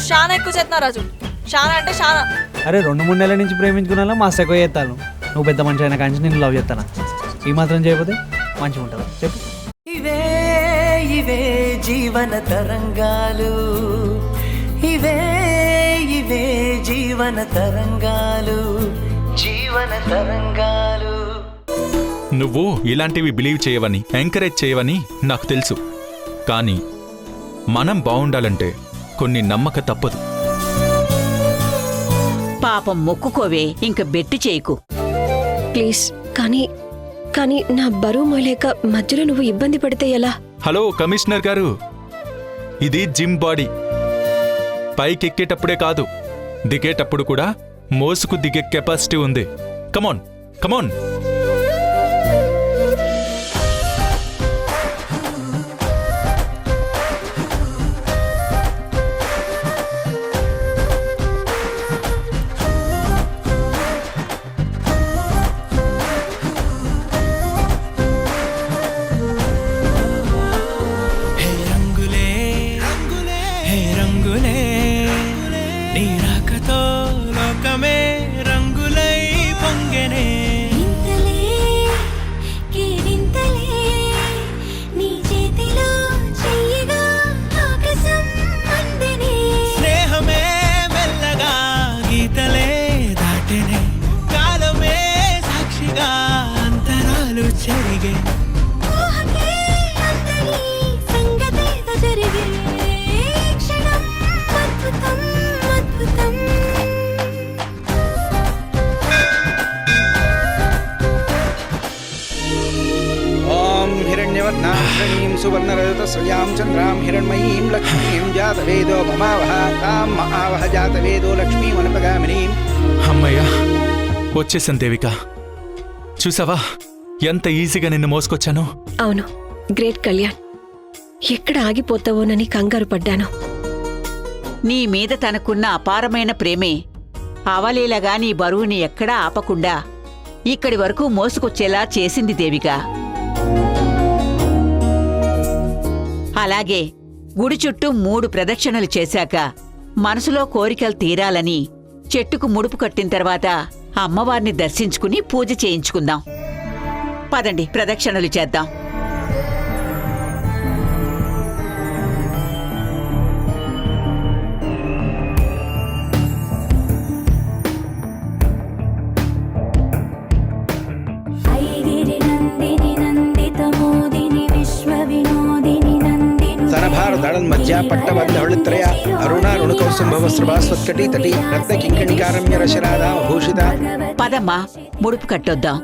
నువ్వు చాలా ఎక్కువ చేస్తున్నావు రాజు, చాలా అంటే చాలా. అరే 2-3 నెలల నుంచి ప్రేమించుకున్నా మస్తు ఎక్కువ చేస్తాను. నువ్వు పెద్ద మనిషి అయినా కానీ నేను లవ్ చేస్తాను. ఈ మాత్రం చేయకపోతే మంచిగా ఉంటుందా చెప్పు. ఇవే ఇవే జీవన తరంగాలు, ఇవే ఇవే జీవన తరంగాలు, జీవన తరంగాలు. నువ్వు ఇలాంటివి బిలీవ్ చేయవని, ఎంకరేజ్ చేయవని నాకు తెలుసు. కానీ మనం బాగుండాలంటే కొన్ని నమ్మక తప్పదు. పాపం మొక్కుకోవే, ఇంక బెట్టు చేయకు ప్లీజ్. కానీ నా బరువు మోయలేక మధ్యలో నువ్వు ఇబ్బంది పడితే ఎలా? హలో కమిషనర్ గారు, ఇది జిమ్ బాడీ. పైకెక్కేటప్పుడే కాదు, దిగేటప్పుడు కూడా మోసుకు దిగే కెపాసిటీ ఉంది. కమాన్ కమాన్. सुवर्णरजतस्रजां चन्द्रां हिरण्मयीं लक्ष्मीं जातवेदो ममावह तां महावह जातवेदो लक्ष्मीमनुपगामिनीं. అమ్మయ్య, వచ్చేసాను దేవిక. చూసావా ఎంత ఈజీగా నిన్ను మోసుకొచ్చాను? అవును, గ్రేట్ కళ్యాణ్. ఎక్కడ ఆగిపోతావోనని కంగారు పడ్డాను. నీ మీద తనకున్న అపారమైన ప్రేమే అవలీలగా నీ బరువుని ఎక్కడా ఆపకుండా ఇక్కడి వరకు మోసుకొచ్చేలా చేసింది దేవిక. అలాగే గుడి చుట్టూ 3 ప్రదక్షిణలు చేశాక మనసులో కోరికలు తీరాలని చెట్టుకు ముడుపు కట్టిన తర్వాత అమ్మవారిని దర్శించుకుని పూజ చేయించుకుందాం. పదండి, ప్రదక్షిణలు చేద్దాం. मध्या पट्टबद्धवळित्रया अरुणा ऋणकौसुम्भवस्त्रभास्वत्कटी तटी रत्नकिङ्कणिकारम्यरशरादा भूषिता. పదమ్మా, ముడుపు కట్టొద్దాం.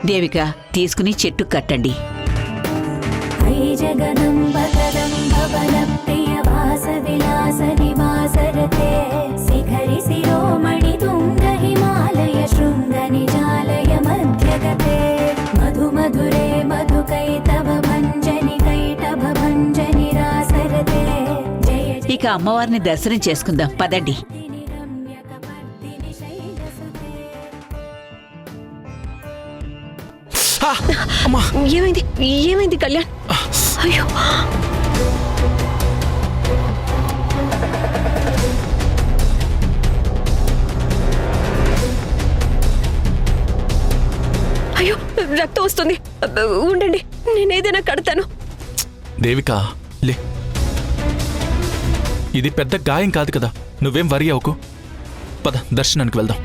దేవిక, తీసుకుని చెట్టు కట్టండి. ఇక అమ్మవారిని దర్శనం చేసుకుందాం, పదండి. ఏమైంది ఏమైంది కళ్యాణ్? అయ్యో, అయ్యో రక్తం వస్తుంది. ఉండండి, నేనేదైనా కడతాను. దేవిక లే, ఇది పెద్ద గాయం కాదు కదా, నువ్వేం వరి అవ్వకు. పద, దర్శనానికి వెళ్దాం.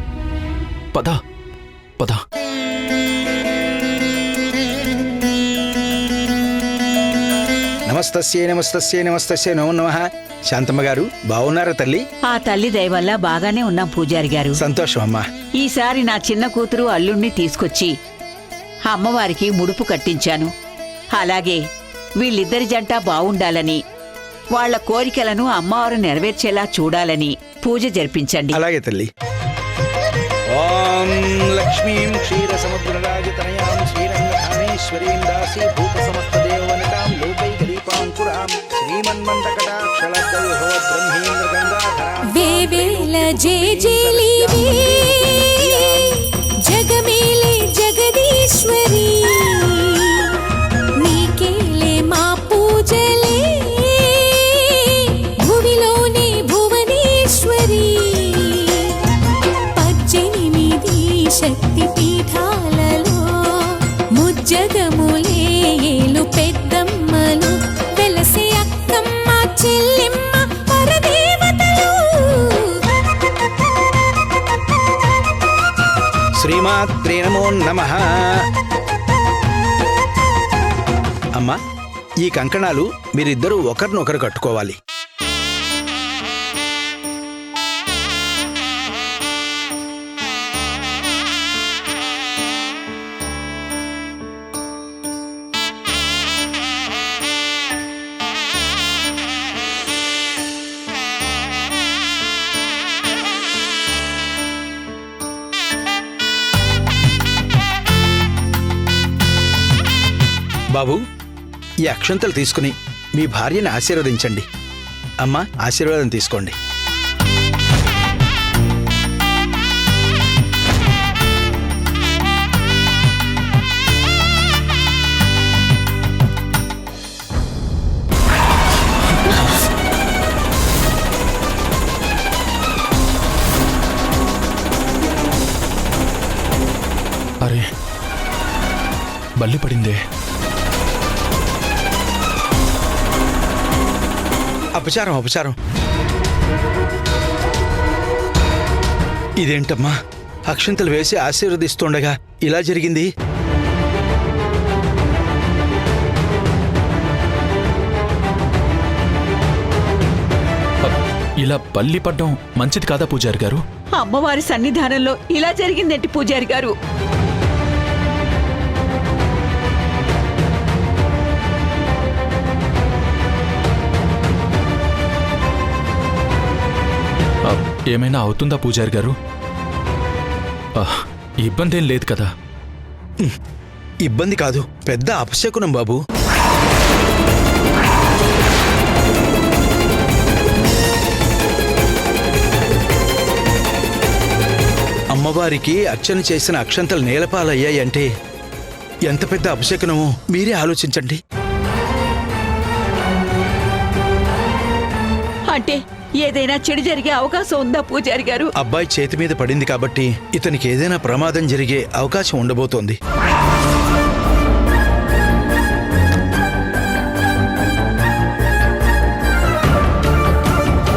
పద పద. नमः నమస్తస్యై నమస్తస్యై నమస్తస్యై నమో నమః. శాంతమ్మ గారు బాగున్నారా తల్లి? ఆ తల్లి దయ వల్ల బాగానే ఉన్నాం పూజారి గారు. సంతోషం అమ్మా. ఈసారి నా చిన్న కూతురు అల్లుణ్ణి తీసుకొచ్చి అమ్మవారికి ముడుపు కట్టించాను. అలాగే వీళ్ళిద్దరి జంట బావుండాలని, వాళ్ల కోరికలను అమ్మవారు నెరవేర్చేలా చూడాలని పూజ జరిపించండి. అలాగే తల్లి. ఓం లక్ష్మీం క్షీర సముద్రరాజతనయాం శ్రీరంగధామేశ్వరీం దాసీ భూత సమస్త దేవవనితాం లోకైకదీపాంకురాం శ్రీమన్మంతకటాక్షలబ్ధవిభవ బ్రహ్మేంద్ర గంగాధరాం వేవేల జేజేలివే జగమేలే జగదీశ్వరి నీకేలే మా పూజలే భువిలోనే భువనేశ్వరి 18 శక్తి పీఠాలలో ముజ్జగములే ఏలు పెద్దమ్మలు వెలసే అక్కమ్మ చెల్లెమ్మ పరదేవతలు. శ్రీమాత్రే నమో నమః. అమ్మా, ఈ కంకణాలు మీరిద్దరూ ఒకరినొకరు కట్టుకోవాలి. బాబు, ఈ అక్షంతలు తీసుకుని మీ భార్యని ఆశీర్వదించండి. అమ్మా, ఆశీర్వాదం తీసుకోండి. అరే, బల్లి పడిందే. అపచారం అపచారం. ఇదేంటమ్మా, అక్షంతలు వేసి ఆశీర్వదిస్తుండగా ఇలా జరిగింది? ఇలా బల్లి పడ్డం మంచిది కాదా పూజారి గారు? అమ్మవారి సన్నిధానంలో ఇలా జరిగిందేంటి పూజారి గారు? ఏమైనా అవుతుందా పూజారి గారు? ఇబ్బంది ఏం లేదు కదా? ఇబ్బంది కాదు, పెద్ద అపశకునం బాబు. అమ్మవారికి అర్చన చేసిన అక్షంతలు నేలపాలయ్యాయంటే ఎంత పెద్ద అపశకునమో మీరే ఆలోచించండి. అంటే ఏదైనా చెడు జరిగే అవకాశం ఉందా పూజారి గారు? అబ్బాయి చేతి మీద పడింది కాబట్టి ఇతనికి ఏదైనా ప్రమాదం జరిగే అవకాశం ఉండబోతోంది.